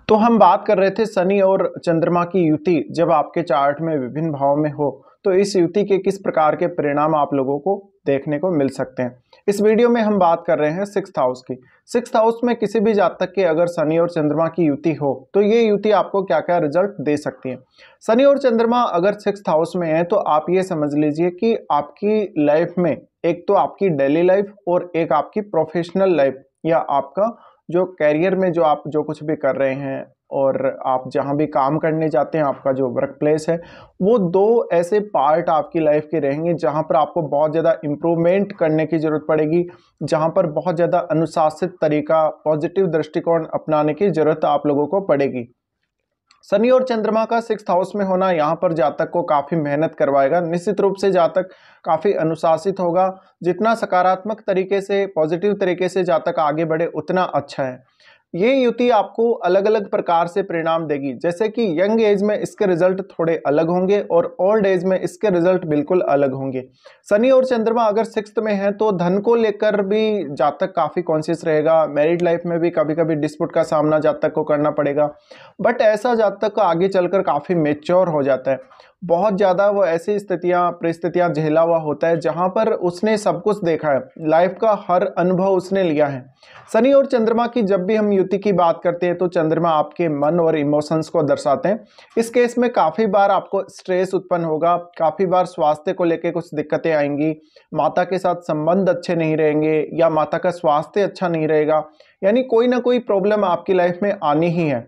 तो हम बात कर रहे थे शनि और चंद्रमा की युति जब आपके चार्ट में विभिन्न भाव में हो तो इस युति के किस प्रकार के परिणाम आप लोगों को देखने को मिल सकते हैं। इस वीडियो में हम बात कर रहे हैं सिक्स्थ हाउस की। सिक्स्थ हाउस में किसी भी जातक के अगर शनि और चंद्रमा की युति हो तो ये युति आपको क्या क्या रिजल्ट दे सकती है। शनि और चंद्रमा अगर सिक्स्थ हाउस में है तो आप ये समझ लीजिए कि आपकी लाइफ में एक तो आपकी डेली लाइफ और एक आपकी प्रोफेशनल लाइफ या आपका जो कैरियर में जो आप जो कुछ भी कर रहे हैं और आप जहाँ भी काम करने जाते हैं आपका जो वर्क प्लेस है वो दो ऐसे पार्ट आपकी लाइफ के रहेंगे जहाँ पर आपको बहुत ज़्यादा इम्प्रूवमेंट करने की ज़रूरत पड़ेगी, जहाँ पर बहुत ज़्यादा अनुशासित तरीका पॉजिटिव दृष्टिकोण अपनाने की ज़रूरत आप लोगों को पड़ेगी। शनि और चंद्रमा का सिक्स्थ हाउस में होना यहाँ पर जातक को काफ़ी मेहनत करवाएगा। निश्चित रूप से जातक काफ़ी अनुशासित होगा। जितना सकारात्मक तरीके से पॉजिटिव तरीके से जातक आगे बढ़े उतना अच्छा है। ये युति आपको अलग अलग प्रकार से परिणाम देगी, जैसे कि यंग एज में इसके रिजल्ट थोड़े अलग होंगे और ओल्ड एज में इसके रिजल्ट बिल्कुल अलग होंगे। शनि और चंद्रमा अगर सिक्स्थ में है तो धन को लेकर भी जातक काफ़ी कॉन्शियस रहेगा। मैरिड लाइफ में भी कभी कभी डिस्प्यूट का सामना जातक को करना पड़ेगा, बट ऐसा जातक आगे चलकर काफ़ी मेच्योर हो जाता है। बहुत ज़्यादा वो ऐसी स्थितियाँ परिस्थितियाँ झेला हुआ होता है जहाँ पर उसने सब कुछ देखा है, लाइफ का हर अनुभव उसने लिया है। शनि और चंद्रमा की जब भी हम युति की बात करते हैं तो चंद्रमा आपके मन और इमोशंस को दर्शाते हैं। इस केस में काफ़ी बार आपको स्ट्रेस उत्पन्न होगा, काफ़ी बार स्वास्थ्य को लेकर कुछ दिक्कतें आएंगी, माता के साथ संबंध अच्छे नहीं रहेंगे या माता का स्वास्थ्य अच्छा नहीं रहेगा, यानी कोई ना कोई प्रॉब्लम आपकी लाइफ में आनी ही है।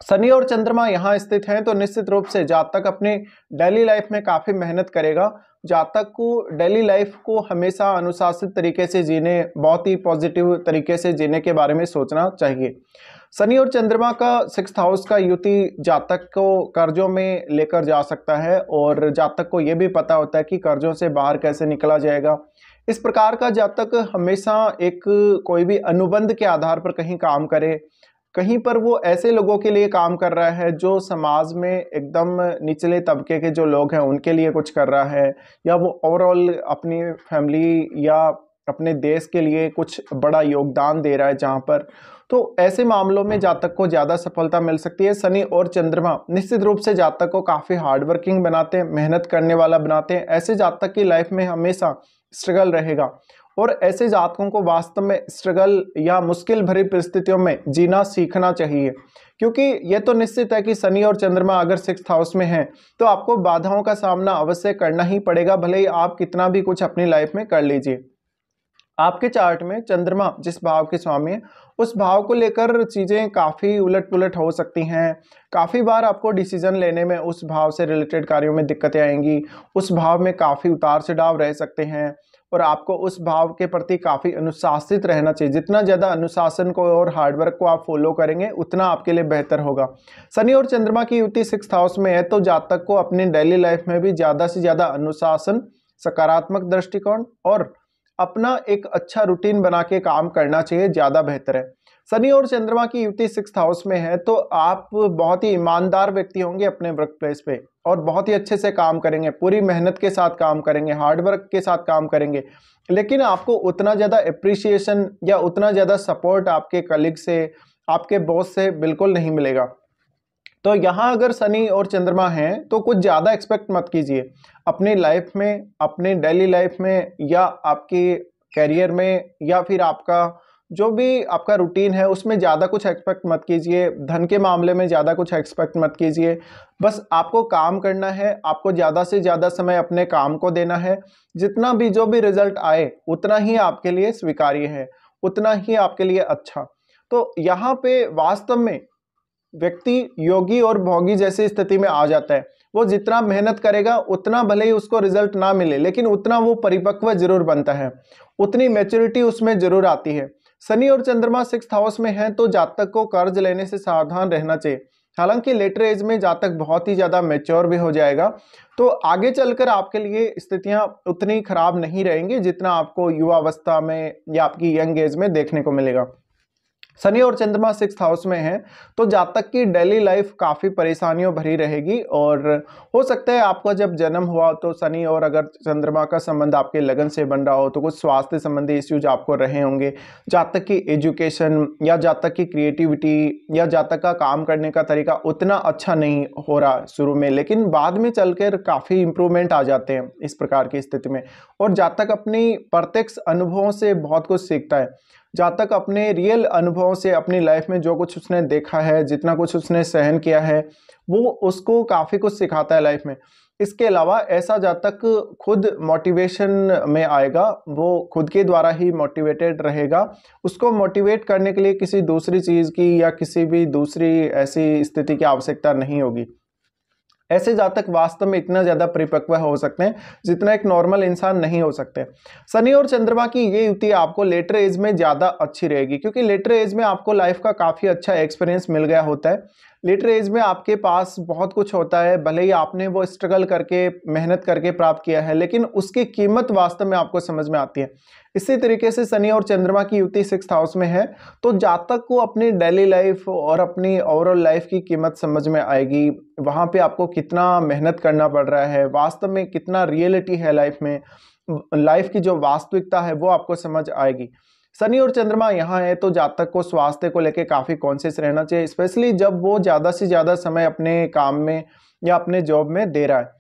शनि और चंद्रमा यहाँ स्थित हैं तो निश्चित रूप से जातक अपने डेली लाइफ में काफ़ी मेहनत करेगा। जातक को डेली लाइफ को हमेशा अनुशासित तरीके से जीने, बहुत ही पॉजिटिव तरीके से जीने के बारे में सोचना चाहिए। शनि और चंद्रमा का सिक्स्थ हाउस का युति जातक को कर्जों में लेकर जा सकता है और जातक को ये भी पता होता है कि कर्जों से बाहर कैसे निकला जाएगा। इस प्रकार का जातक हमेशा एक कोई भी अनुबंध के आधार पर कहीं काम करे, कहीं पर वो ऐसे लोगों के लिए काम कर रहा है जो समाज में एकदम निचले तबके के जो लोग हैं उनके लिए कुछ कर रहा है, या वो ओवरऑल अपनी फैमिली या अपने देश के लिए कुछ बड़ा योगदान दे रहा है जहाँ पर, तो ऐसे मामलों में जातक को ज़्यादा सफलता मिल सकती है। शनि और चंद्रमा निश्चित रूप से जातक को काफ़ी हार्ड वर्किंग बनाते हैं, मेहनत करने वाला बनाते हैं। ऐसे जातक की लाइफ में हमेशा स्ट्रगल रहेगा और ऐसे जातकों को वास्तव में स्ट्रगल या मुश्किल भरी परिस्थितियों में जीना सीखना चाहिए, क्योंकि यह तो निश्चित है कि शनि और चंद्रमा अगर सिक्स्थ हाउस में हैं तो आपको बाधाओं का सामना अवश्य करना ही पड़ेगा, भले ही आप कितना भी कुछ अपनी लाइफ में कर लीजिए। आपके चार्ट में चंद्रमा जिस भाव के स्वामी है उस भाव को लेकर चीज़ें काफ़ी उलट पुलट हो सकती हैं। काफ़ी बार आपको डिसीजन लेने में उस भाव से रिलेटेड कार्यों में दिक्कतें आएंगी, उस भाव में काफ़ी उतार चढ़ाव रह सकते हैं और आपको उस भाव के प्रति काफ़ी अनुशासित रहना चाहिए। जितना ज़्यादा अनुशासन को और हार्डवर्क को आप फॉलो करेंगे उतना आपके लिए बेहतर होगा। शनि और चंद्रमा की युति सिक्स्थ हाउस में है तो जातक को अपनी डेली लाइफ में भी ज़्यादा से ज़्यादा अनुशासन, सकारात्मक दृष्टिकोण और अपना एक अच्छा रूटीन बना के काम करना चाहिए, ज़्यादा बेहतर है। शनि और चंद्रमा की युति सिक्स्थ हाउस में है तो आप बहुत ही ईमानदार व्यक्ति होंगे अपने वर्क प्लेस पे और बहुत ही अच्छे से काम करेंगे, पूरी मेहनत के साथ काम करेंगे, हार्डवर्क के साथ काम करेंगे, लेकिन आपको उतना ज़्यादा एप्रिसिएशन या उतना ज़्यादा सपोर्ट आपके कलीग से, आपके बॉस से बिल्कुल नहीं मिलेगा। तो यहाँ अगर शनि और चंद्रमा हैं तो कुछ ज़्यादा एक्सपेक्ट मत कीजिए अपनी लाइफ में, अपने डेली लाइफ में या आपके कैरियर में, या फिर आपका जो भी आपका रूटीन है उसमें ज़्यादा कुछ एक्सपेक्ट मत कीजिए। धन के मामले में ज़्यादा कुछ एक्सपेक्ट मत कीजिए। बस आपको काम करना है, आपको ज़्यादा से ज़्यादा समय अपने काम को देना है। जितना भी जो भी रिजल्ट आए उतना ही आपके लिए स्वीकार्य है, उतना ही आपके लिए अच्छा। तो यहाँ पे वास्तव में व्यक्ति योगी और भोगी जैसी स्थिति में आ जाता है। वो जितना मेहनत करेगा उतना भले ही उसको रिजल्ट ना मिले, लेकिन उतना वो परिपक्व जरूर बनता है, उतनी मैच्योरिटी उसमें जरूर आती है। शनि और चंद्रमा सिक्स्थ हाउस में है तो जातक को कर्ज लेने से सावधान रहना चाहिए। हालांकि लेटर एज में जातक बहुत ही ज़्यादा मैच्योर भी हो जाएगा तो आगे चलकर आपके लिए स्थितियां उतनी खराब नहीं रहेंगी जितना आपको युवावस्था में या आपकी यंग एज में देखने को मिलेगा। शनि और चंद्रमा 6th हाउस में है तो जातक की डेली लाइफ काफ़ी परेशानियों भरी रहेगी। और हो सकता है आपका जब जन्म हुआ तो शनि और अगर चंद्रमा का संबंध आपके लगन से बन रहा हो तो कुछ स्वास्थ्य संबंधी इश्यूज आपको रहे होंगे। जातक की एजुकेशन या जातक की क्रिएटिविटी या जातक का काम करने का तरीका उतना अच्छा नहीं हो रहा शुरू में, लेकिन बाद में चलकर काफ़ी इंप्रूवमेंट आ जाते हैं इस प्रकार की स्थिति में। और जातक अपनी प्रत्यक्ष अनुभवों से बहुत कुछ सीखता है। जातक अपने रियल अनुभवों से अपनी लाइफ में जो कुछ उसने देखा है, जितना कुछ उसने सहन किया है, वो उसको काफ़ी कुछ सिखाता है लाइफ में। इसके अलावा ऐसा जातक खुद मोटिवेशन में आएगा, वो खुद के द्वारा ही मोटिवेटेड रहेगा। उसको मोटिवेट करने के लिए किसी दूसरी चीज़ की या किसी भी दूसरी ऐसी स्थिति की आवश्यकता नहीं होगी। ऐसे जातक वास्तव में इतना ज़्यादा परिपक्व हो सकते हैं जितना एक नॉर्मल इंसान नहीं हो सकते। शनि और चंद्रमा की ये युति आपको लेटर एज में ज़्यादा अच्छी रहेगी, क्योंकि लेटर एज में आपको लाइफ का काफ़ी अच्छा एक्सपीरियंस मिल गया होता है। लेटर एज में आपके पास बहुत कुछ होता है, भले ही आपने वो स्ट्रगल करके मेहनत करके प्राप्त किया है, लेकिन उसकी कीमत वास्तव में आपको समझ में आती है। इसी तरीके से शनि और चंद्रमा की युति 6th हाउस में है तो जातक को अपनी डेली लाइफ और अपनी ओवरऑल लाइफ की कीमत समझ में आएगी। वहाँ पे आपको कितना मेहनत करना पड़ रहा है, वास्तव में कितना रियलिटी है लाइफ में, लाइफ की जो वास्तविकता है वो आपको समझ आएगी। शनि और चंद्रमा यहाँ है तो जातक को स्वास्थ्य को लेकर काफ़ी कॉन्शियस रहना चाहिए, स्पेशली जब वो ज़्यादा से ज़्यादा समय अपने काम में या अपने जॉब में दे रहा है।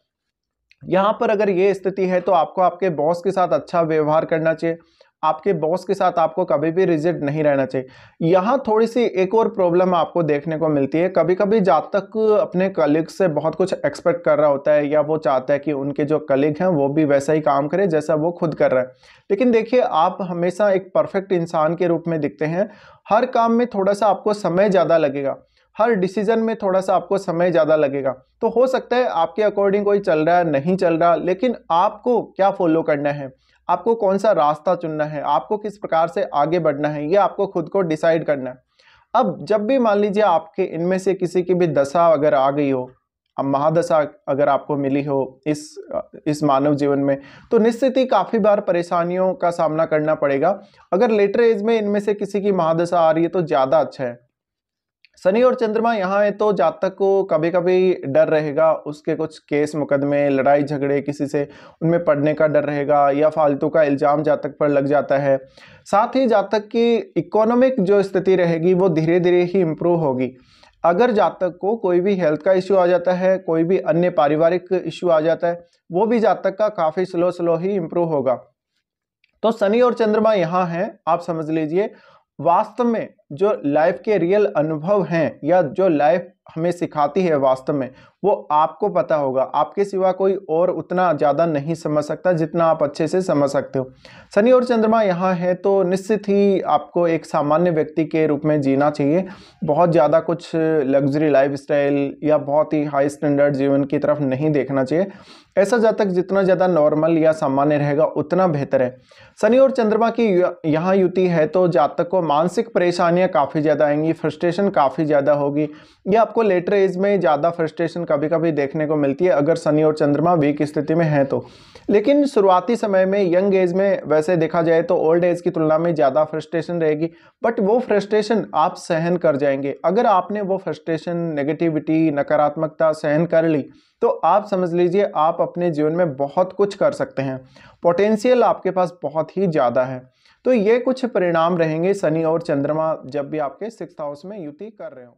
यहाँ पर अगर ये स्थिति है तो आपको आपके बॉस के साथ अच्छा व्यवहार करना चाहिए। आपके बॉस के साथ आपको कभी भी रिजिड नहीं रहना चाहिए। यहाँ थोड़ी सी एक और प्रॉब्लम आपको देखने को मिलती है, कभी कभी जातक अपने कलीग से बहुत कुछ एक्सपेक्ट कर रहा होता है या वो चाहता है कि उनके जो कलीग हैं वो भी वैसा ही काम करें जैसा वो खुद कर रहा है। लेकिन देखिए, आप हमेशा एक परफेक्ट इंसान के रूप में दिखते हैं। हर काम में थोड़ा सा आपको समय ज़्यादा लगेगा, हर डिसीजन में थोड़ा सा आपको समय ज़्यादा लगेगा। तो हो सकता है आपके अकॉर्डिंग कोई चल रहा है, नहीं चल रहा, लेकिन आपको क्या फॉलो करना है, आपको कौन सा रास्ता चुनना है, आपको किस प्रकार से आगे बढ़ना है, ये आपको खुद को डिसाइड करना है। अब जब भी मान लीजिए आपके इनमें से किसी की भी दशा अगर आ गई हो, अब महादशा अगर आपको मिली हो इस मानव जीवन में, तो निश्चित ही काफ़ी बार परेशानियों का सामना करना पड़ेगा। अगर लेटर एज में इनमें से किसी की महादशा आ रही है तो ज़्यादा अच्छा है। शनि और चंद्रमा यहाँ है तो जातक को कभी कभी डर रहेगा, उसके कुछ केस मुकदमे, लड़ाई झगड़े किसी से उनमें पड़ने का डर रहेगा या फालतू का इल्जाम जातक पर लग जाता है। साथ ही जातक की इकोनॉमिक जो स्थिति रहेगी वो धीरे धीरे ही इम्प्रूव होगी। अगर जातक को कोई भी हेल्थ का इश्यू आ जाता है, कोई भी अन्य पारिवारिक इश्यू आ जाता है, वो भी जातक का काफ़ी स्लो ही इम्प्रूव होगा। तो शनि और चंद्रमा यहाँ हैं, आप समझ लीजिए वास्तव में जो लाइफ के रियल अनुभव हैं या जो लाइफ हमें सिखाती है वास्तव में, वो आपको पता होगा। आपके सिवा कोई और उतना ज़्यादा नहीं समझ सकता जितना आप अच्छे से समझ सकते हो। शनि और चंद्रमा यहाँ है तो निश्चित ही आपको एक सामान्य व्यक्ति के रूप में जीना चाहिए। बहुत ज़्यादा कुछ लग्जरी लाइफस्टाइल या बहुत ही हाई स्टैंडर्ड जीवन की तरफ नहीं देखना चाहिए। ऐसा जातक जितना ज़्यादा नॉर्मल या सामान्य रहेगा उतना बेहतर है। शनि और चंद्रमा की यहाँ युति है तो जातक को मानसिक परेशानियाँ काफ़ी ज़्यादा आएंगी, फ्रस्ट्रेशन काफ़ी ज़्यादा होगी। ये आपको लेटर एज में ज़्यादा फ्रस्ट्रेशन कभी कभी देखने को मिलती है अगर शनि और चंद्रमा वीक स्थिति में है तो। लेकिन शुरुआती समय में, यंग एज में वैसे देखा जाए तो ओल्ड एज की तुलना में ज़्यादा फ्रस्ट्रेशन रहेगी, बट वो फ्रस्ट्रेशन आप सहन कर जाएंगे। अगर आपने वो फ्रस्ट्रेशन, नेगेटिविटी, नकारात्मकता सहन कर ली तो आप समझ लीजिए आप अपने जीवन में बहुत कुछ कर सकते हैं। पोटेंशियल आपके पास बहुत ही ज़्यादा है। तो ये कुछ परिणाम रहेंगे शनि और चंद्रमा जब भी आपके 6th हाउस में युति कर रहे हो।